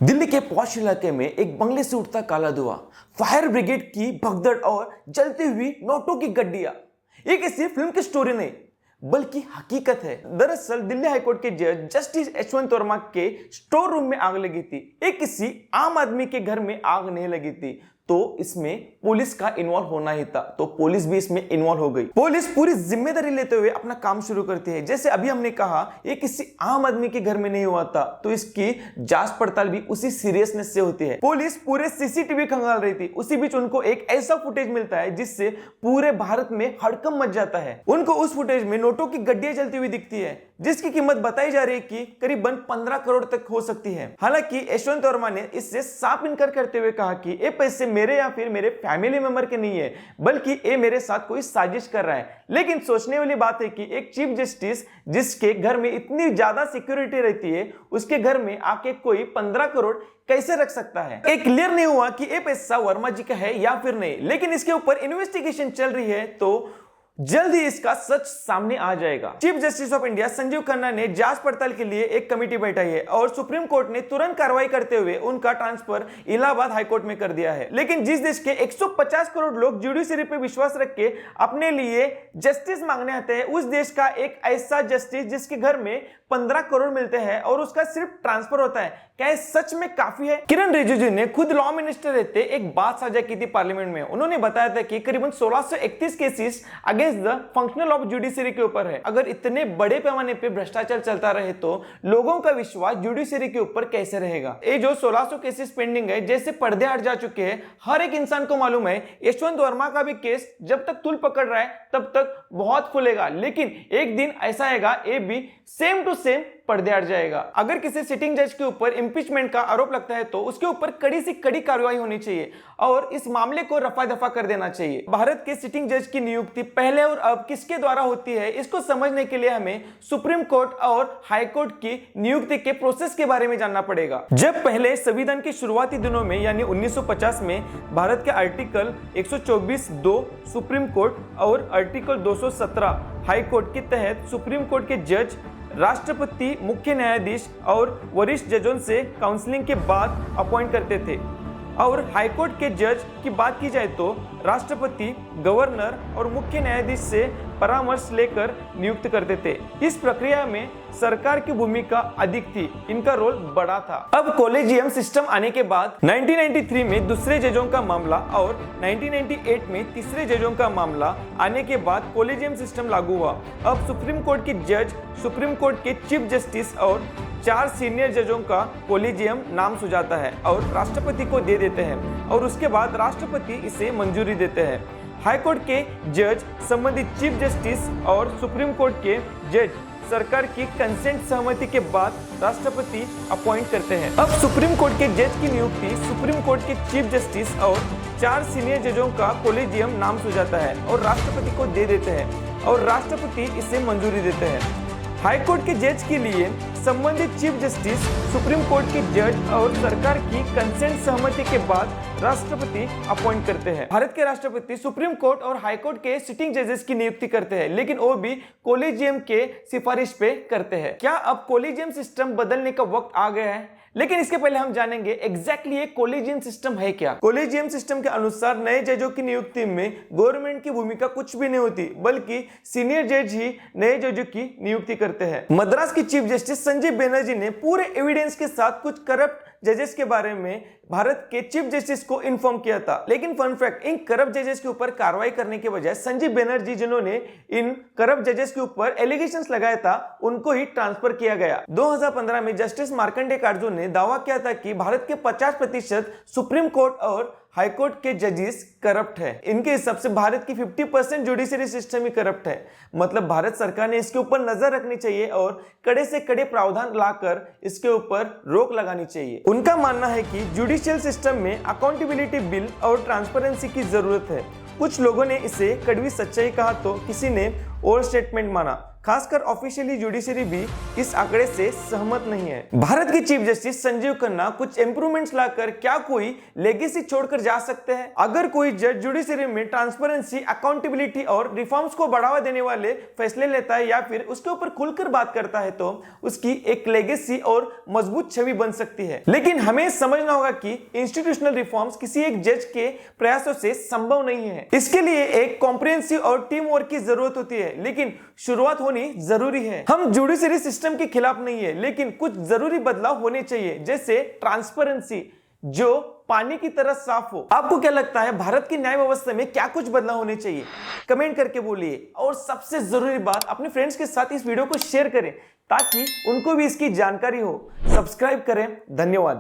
दिल्ली के पॉश इलाके में एक बंगले से उठता काला धुआं, फायर ब्रिगेड की भगदड़ और जलती हुई नोटों की गड्डियां। ये किसी फिल्म की स्टोरी नहीं बल्कि हकीकत है। दरअसल दिल्ली हाईकोर्ट के जज जस्टिस यशवंत वर्मा के स्टोर रूम में आग लगी थी। एक किसी आम आदमी के घर में आग नहीं लगी थी, तो इसमें पुलिस का इन्वॉल्व होना ही था, तो पुलिस भी इसमें इन्वॉल्व हो गई। पुलिस पूरी जिम्मेदारी लेते हुए अपना काम शुरू करती है। जैसे अभी हमने कहा, ये किसी आम आदमी के घर में नहीं हुआ था, तो इसकी जांच पड़ताल भी उसी सीरियसनेस से होती है। पुलिस पूरे सीसीटीवी खंगाल रही थी। उसी बीच उनको एक ऐसा फुटेज मिलता है जिससे पूरे भारत में हड़कंप मच जाता है। उनको उस फुटेज में नोटों की गड्डियां जलती हुई दिखती है, जिसकी कीमत बताई जा रही है कि करीबन 15 करोड़ तक हो सकती है। हालांकि यशवंत वर्मा ने इससे साफ इनकार करते हुए कहा कि ये पैसे मेरे या फिर मेरे फैमिली मेंबर के नहीं है, बल्कि ये मेरे साथ कोई साजिश कर रहा है। लेकिन सोचने वाली बात है कि एक चीफ जस्टिस जिसके घर में इतनी ज्यादा सिक्योरिटी रहती है, उसके घर में आके कोई 15 करोड़ कैसे रख सकता है। एक क्लियर नहीं हुआ कि ये पैसा वर्मा जी का है या फिर नहीं, लेकिन इसके ऊपर इन्वेस्टिगेशन चल रही है, तो जल्द ही इसका सच सामने आ जाएगा। Chief justice of India Sanjeev Khanna ने जांच पड़ताल के लिए एक कमेटी बैठाई है और सुप्रीम कोर्ट ने तुरंत कार्रवाई करते हुए उनका ट्रांसफर इलाहाबाद हाईकोर्ट में कर दिया है। लेकिन जिस देश के 150 करोड़ लोग जुडिशरी पे विश्वास रख के अपने लिए जस्टिस मांगने आते हैं, उस देश का एक ऐसा जस्टिस जिसके घर में 15 करोड़ मिलते हैं और उसका सिर्फ ट्रांसफर होता है, क्या ये सच में काफी है? किरण रिजिजू ने खुद लॉ मिनिस्टर रहते एक बात साझा की थी पार्लियामेंट में। उन्होंने बताया था कि करीबन 1631 cases against the functional of judiciary के ऊपर है। अगर इतने बड़े पैमाने पे भ्रष्टाचार चलता रहे तो लोगों का विश्वास जुडिशरी के ऊपर कैसे रहेगा? ये जो 1600 केसेस पेंडिंग है, जैसे पर्दे हट जा चुके हैं, हर एक इंसान को मालूम है यशवंत वर्मा का भी केस जब तक तूल पकड़ रहा है तब तक बहुत खुलेगा, लेकिन एक दिन ऐसा आएगा ये भी सेम टू सेम पर्दे हट जाएगा। अगर किसी सिटिंग जज के ऊपर इंपीचमेंट का आरोप लगता है तो उसके ऊपर कड़ी से कड़ी कार्रवाई होनी चाहिए और इस मामले को रफा दफा कर देना चाहिए। भारत के सिटिंग जज की नियुक्ति पहले और अब किसके द्वारा होती है, इसको समझने के लिए हमें सुप्रीम कोर्ट और हाई कोर्ट की नियुक्ति के प्रोसेस के बारे में जानना पड़ेगा। जब पहले संविधान के शुरुआती दिनों में यानी 1950 में भारत के आर्टिकल 124(2) सुप्रीम कोर्ट और आर्टिकल 217 हाई कोर्ट के तहत सुप्रीम कोर्ट के जज राष्ट्रपति, मुख्य न्यायाधीश और वरिष्ठ जजों से काउंसलिंग के बाद अपॉइंट करते थे। और हाईकोर्ट के जज की बात की जाए तो राष्ट्रपति, गवर्नर और मुख्य न्यायाधीश से परामर्श लेकर नियुक्त करते थे। इस प्रक्रिया में सरकार की भूमिका अधिक थी, इनका रोल बड़ा था। अब कॉलेजियम सिस्टम आने के बाद 1993 में दूसरे जजों का मामला और 1998 में तीसरे जजों का मामला आने के बाद कॉलेजियम सिस्टम लागू हुआ। अब सुप्रीम कोर्ट के जज, सुप्रीम कोर्ट के चीफ जस्टिस और 4 सीनियर जजों का कॉलेजियम नाम सुझाता है और राष्ट्रपति को दे देते हैं और उसके बाद राष्ट्रपति इसे मंजूरी देते हैं। हाई कोर्ट के जज संबंधित चीफ जस्टिस और सुप्रीम कोर्ट के जज सरकार की कंसेंट सहमति के बाद राष्ट्रपति अपॉइंट करते हैं। अब सुप्रीम कोर्ट के जज की नियुक्ति सुप्रीम कोर्ट के चीफ जस्टिस और 4 सीनियर जजों का कॉलेजियम नाम सुझाता है और राष्ट्रपति को दे देते हैं और राष्ट्रपति इसे मंजूरी देते हैं। हाई कोर्ट के जज के लिए संबंधित चीफ जस्टिस, सुप्रीम कोर्ट के जज और सरकार की कंसेंट सहमति के बाद राष्ट्रपति अपॉइंट करते हैं। भारत के राष्ट्रपति सुप्रीम कोर्ट और हाई कोर्ट के सिटिंग जजेस की नियुक्ति करते हैं, लेकिन वो भी कॉलेजियम के सिफारिश पे करते हैं। क्या अब कॉलेजियम सिस्टम बदलने का वक्त आ गया है? लेकिन इसके पहले हम जानेंगे एग्जैक्टली ये कॉलेजियम सिस्टम है क्या। कॉलेजियम सिस्टम के अनुसार नए जजों की नियुक्ति में गवर्नमेंट की भूमिका कुछ भी नहीं होती, बल्कि सीनियर जज ही नए जजों की नियुक्ति करते हैं। मद्रास की चीफ जस्टिस संजीव बनर्जी ने पूरे एविडेंस के साथ कुछ करप्ट जजेस के बारे में भारत के चीफ जस्टिस को इन्फॉर्म किया था। लेकिन फन फैक्ट, इन करप्ट जजेस के ऊपर कार्रवाई करने के बजाय संजीव बनर्जी, जिन्होंने इन करप्ट जजेस के ऊपर एलिगेशंस लगाया था, उनको ही ट्रांसफर किया गया। 2015 में जस्टिस मार्कंडेय कार्जू ने दावा किया था कि भारत के 50% सुप्रीम कोर्ट और हाई कोर्ट के जजेस करप्ट है। इनके हिसाब से भारत की 50% जुडिशरी सिस्टम ही करप्ट है। मतलब भारत सरकार ने इसके ऊपर नजर रखनी चाहिए और कड़े से कड़े प्रावधान लाकर इसके ऊपर रोक लगानी चाहिए। उनका मानना है कि जुडिशियल सिस्टम में अकाउंटेबिलिटी बिल और ट्रांसपेरेंसी की जरूरत है। कुछ लोगों ने इसे कड़वी सच्चाई कहा तो किसी ने ओवर स्टेटमेंट माना। खासकर ऑफिशियली जुडिशरी भी इस आंकड़े से सहमत नहीं है। भारत के चीफ जस्टिस संजीव खन्ना कुछ इंप्रूवमेंट्स लाकर क्या कोई लेगेसी छोड़कर जा सकते हैं? अगर कोई जज जुडिशरी में ट्रांसपेरेंसी, अकाउंटेबिलिटी और रिफॉर्म्स को बढ़ावा देने वाले फैसले लेता है या फिर उसके ऊपर खुलकर बात करता है तो उसकी एक लेगेसी और मजबूत छवि बन सकती है। लेकिन हमें समझना होगा कि इंस्टीट्यूशनल रिफॉर्म्स किसी एक जज के प्रयासों से संभव नहीं है। इसके लिए एक कॉम्प्रिहेंसिव और टीम वर्क की जरूरत होती है, लेकिन शुरुआत होनी जरूरी है। हम जुडिशरी सिस्टम के खिलाफ नहीं है, लेकिन कुछ जरूरी बदलाव होने चाहिए, जैसे ट्रांसपेरेंसी जो पानी की तरह साफ हो। आपको क्या लगता है भारत की न्याय व्यवस्था में क्या कुछ बदलाव होने चाहिए? कमेंट करके बोलिए। और सबसे जरूरी बात, अपने फ्रेंड्स के साथ इस वीडियो को शेयर करें ताकि उनको भी इसकी जानकारी हो। सब्सक्राइब करें। धन्यवाद।